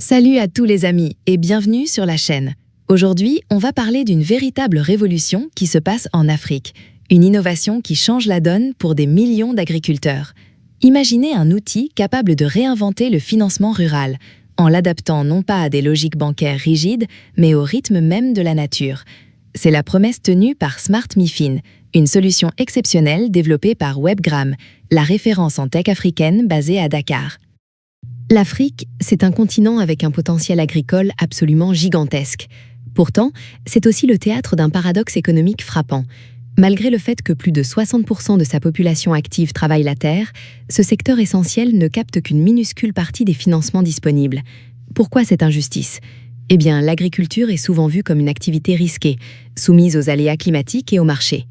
Salut à tous les amis et bienvenue sur la chaîne. Aujourd'hui, on va parler d'une véritable révolution qui se passe en Afrique. Une innovation qui change la donne pour des millions d'agriculteurs. Imaginez un outil capable de réinventer le financement rural, en l'adaptant non pas à des logiques bancaires rigides, mais au rythme même de la nature. C'est la promesse tenue par Smart MiFin, une solution exceptionnelle développée par Webgram, la référence en tech africaine basée à Dakar. L'Afrique, c'est un continent avec un potentiel agricole absolument gigantesque. Pourtant, c'est aussi le théâtre d'un paradoxe économique frappant. Malgré le fait que plus de 60% de sa population active travaille la terre, ce secteur essentiel ne capte qu'une minuscule partie des financements disponibles. Pourquoi cette injustice ? Eh bien, l'agriculture est souvent vue comme une activité risquée, soumise aux aléas climatiques et au marché.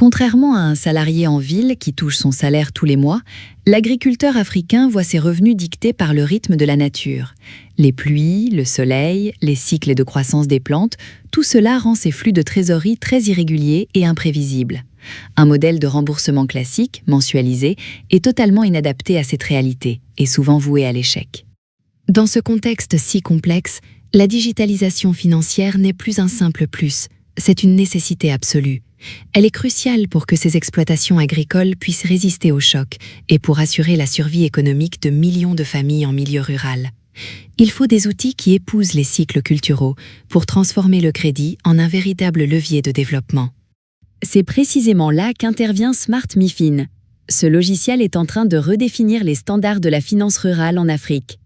Contrairement à un salarié en ville qui touche son salaire tous les mois, l'agriculteur africain voit ses revenus dictés par le rythme de la nature. Les pluies, le soleil, les cycles de croissance des plantes, tout cela rend ses flux de trésorerie très irréguliers et imprévisibles. Un modèle de remboursement classique, mensualisé, est totalement inadapté à cette réalité et souvent voué à l'échec. Dans ce contexte si complexe, la digitalisation financière n'est plus un simple plus, c'est une nécessité absolue. Elle est cruciale pour que ces exploitations agricoles puissent résister au choc et pour assurer la survie économique de millions de familles en milieu rural. Il faut des outils qui épousent les cycles culturaux pour transformer le crédit en un véritable levier de développement. C'est précisément là qu'intervient Smart MiFin. Ce logiciel est en train de redéfinir les standards de la finance rurale en Afrique.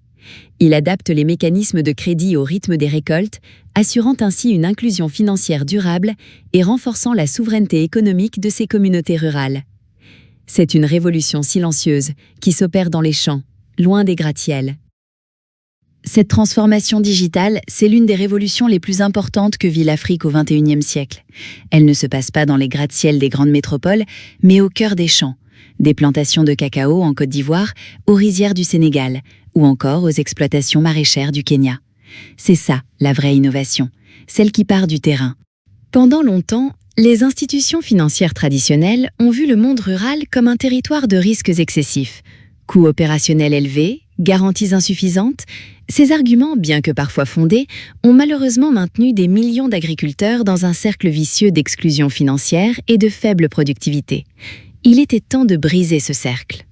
Il adapte les mécanismes de crédit au rythme des récoltes, assurant ainsi une inclusion financière durable et renforçant la souveraineté économique de ces communautés rurales. C'est une révolution silencieuse qui s'opère dans les champs, loin des gratte-ciels. Cette transformation digitale, c'est l'une des révolutions les plus importantes que vit l'Afrique au XXIe siècle. Elle ne se passe pas dans les gratte-ciels des grandes métropoles, mais au cœur des champs. Des plantations de cacao en Côte d'Ivoire, aux rizières du Sénégal, ou encore aux exploitations maraîchères du Kenya. C'est ça, la vraie innovation, celle qui part du terrain. Pendant longtemps, les institutions financières traditionnelles ont vu le monde rural comme un territoire de risques excessifs. Coûts opérationnels élevés, garanties insuffisantes, ces arguments, bien que parfois fondés, ont malheureusement maintenu des millions d'agriculteurs dans un cercle vicieux d'exclusion financière et de faible productivité. Il était temps de briser ce cercle.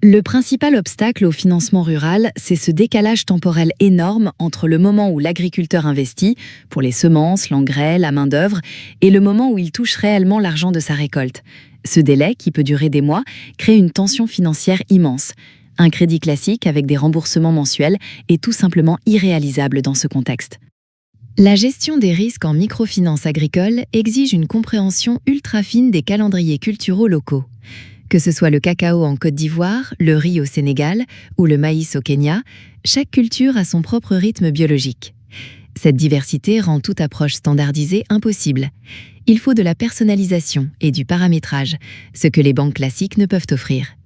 Le principal obstacle au financement rural, c'est ce décalage temporel énorme entre le moment où l'agriculteur investit, pour les semences, l'engrais, la main-d'œuvre, et le moment où il touche réellement l'argent de sa récolte. Ce délai, qui peut durer des mois, crée une tension financière immense. Un crédit classique avec des remboursements mensuels est tout simplement irréalisable dans ce contexte. La gestion des risques en microfinance agricole exige une compréhension ultra fine des calendriers culturaux locaux. Que ce soit le cacao en Côte d'Ivoire, le riz au Sénégal ou le maïs au Kenya, chaque culture a son propre rythme biologique. Cette diversité rend toute approche standardisée impossible. Il faut de la personnalisation et du paramétrage, ce que les banques classiques ne peuvent offrir.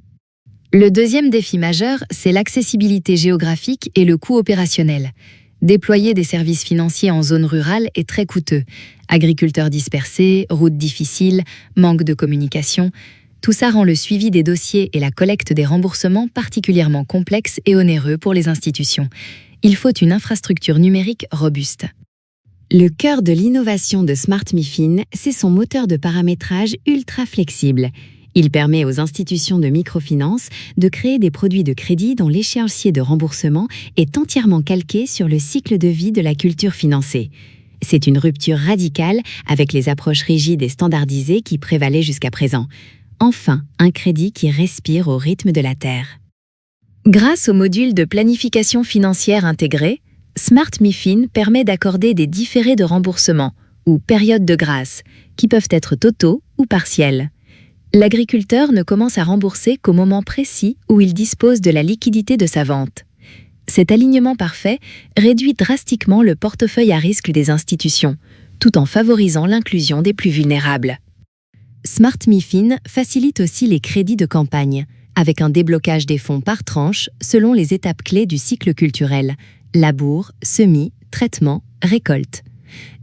Le deuxième défi majeur, c'est l'accessibilité géographique et le coût opérationnel. Déployer des services financiers en zone rurale est très coûteux. Agriculteurs dispersés, routes difficiles, manque de communication. Tout ça rend le suivi des dossiers et la collecte des remboursements particulièrement complexes et onéreux pour les institutions. Il faut une infrastructure numérique robuste. Le cœur de l'innovation de Smart MiFin, c'est son moteur de paramétrage ultra flexible. Il permet aux institutions de microfinance de créer des produits de crédit dont l'échéancier de remboursement est entièrement calqué sur le cycle de vie de la culture financée. C'est une rupture radicale avec les approches rigides et standardisées qui prévalaient jusqu'à présent. Enfin, un crédit qui respire au rythme de la terre. Grâce au module de planification financière intégré, Smart MiFin permet d'accorder des différés de remboursement ou périodes de grâce, qui peuvent être totaux ou partiels. L'agriculteur ne commence à rembourser qu'au moment précis où il dispose de la liquidité de sa vente. Cet alignement parfait réduit drastiquement le portefeuille à risque des institutions, tout en favorisant l'inclusion des plus vulnérables. Smart MiFin facilite aussi les crédits de campagne, avec un déblocage des fonds par tranche selon les étapes clés du cycle culturel, labour, semis, traitement, récolte.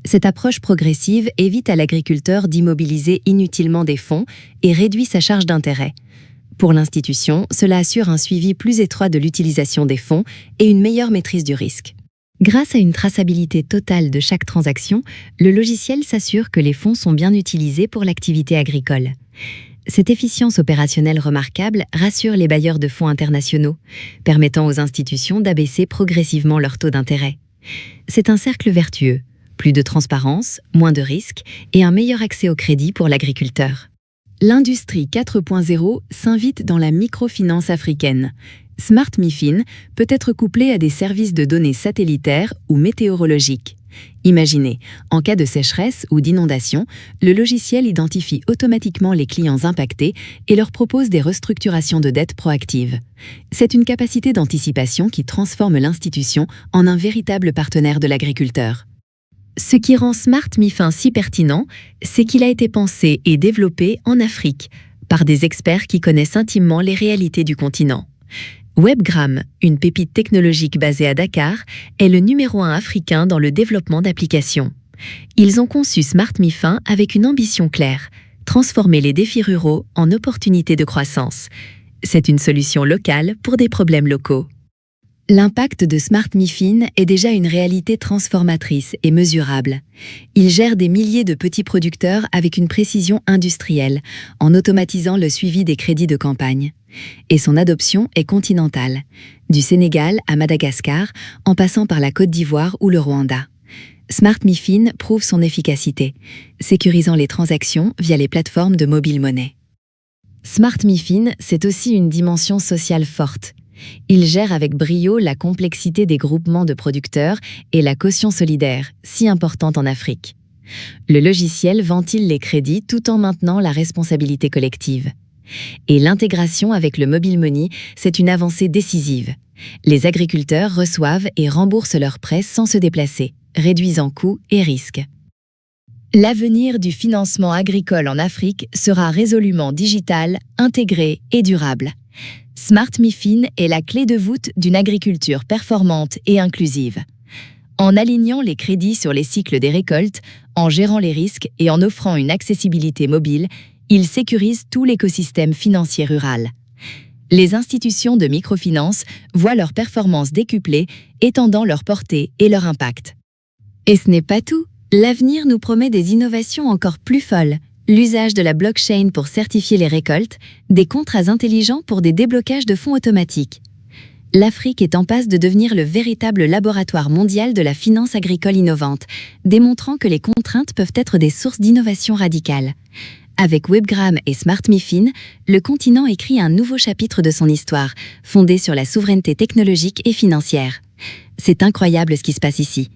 Cette approche progressive évite à l'agriculteur d'immobiliser inutilement des fonds et réduit sa charge d'intérêt. Pour l'institution, cela assure un suivi plus étroit de l'utilisation des fonds et une meilleure maîtrise du risque. Grâce à une traçabilité totale de chaque transaction, le logiciel s'assure que les fonds sont bien utilisés pour l'activité agricole. Cette efficience opérationnelle remarquable rassure les bailleurs de fonds internationaux, permettant aux institutions d'abaisser progressivement leur taux d'intérêt. C'est un cercle vertueux, plus de transparence, moins de risques et un meilleur accès au crédit pour l'agriculteur. L'industrie 4.0 s'invite dans la microfinance africaine. Smart MiFin peut être couplé à des services de données satellitaires ou météorologiques. Imaginez, en cas de sécheresse ou d'inondation, le logiciel identifie automatiquement les clients impactés et leur propose des restructurations de dettes proactives. C'est une capacité d'anticipation qui transforme l'institution en un véritable partenaire de l'agriculteur. Ce qui rend Smart MiFin si pertinent, c'est qu'il a été pensé et développé en Afrique, par des experts qui connaissent intimement les réalités du continent. Webgram, une pépite technologique basée à Dakar, est le numéro 1 africain dans le développement d'applications. Ils ont conçu Smart MiFin avec une ambition claire, transformer les défis ruraux en opportunités de croissance. C'est une solution locale pour des problèmes locaux. L'impact de Smart MiFin est déjà une réalité transformatrice et mesurable. Il gère des milliers de petits producteurs avec une précision industrielle, en automatisant le suivi des crédits de campagne. Et son adoption est continentale, du Sénégal à Madagascar, en passant par la Côte d'Ivoire ou le Rwanda. Smart MiFin prouve son efficacité, sécurisant les transactions via les plateformes de mobile money. Smart MiFin, c'est aussi une dimension sociale forte. Il gère avec brio la complexité des groupements de producteurs et la caution solidaire, si importante en Afrique. Le logiciel ventile les crédits tout en maintenant la responsabilité collective. Et l'intégration avec le mobile money, c'est une avancée décisive. Les agriculteurs reçoivent et remboursent leurs prêts sans se déplacer, réduisant coûts et risques. L'avenir du financement agricole en Afrique sera résolument digital, intégré et durable. Smart MiFin est la clé de voûte d'une agriculture performante et inclusive. En alignant les crédits sur les cycles des récoltes, en gérant les risques et en offrant une accessibilité mobile, il sécurise tout l'écosystème financier rural. Les institutions de microfinance voient leurs performances décuplées, étendant leur portée et leur impact. Et ce n'est pas tout. L'avenir nous promet des innovations encore plus folles. L'usage de la blockchain pour certifier les récoltes, des contrats intelligents pour des déblocages de fonds automatiques. L'Afrique est en passe de devenir le véritable laboratoire mondial de la finance agricole innovante, démontrant que les contraintes peuvent être des sources d'innovation radicales. Avec Webgram et Smart MiFin, le continent écrit un nouveau chapitre de son histoire, fondé sur la souveraineté technologique et financière. C'est incroyable ce qui se passe ici.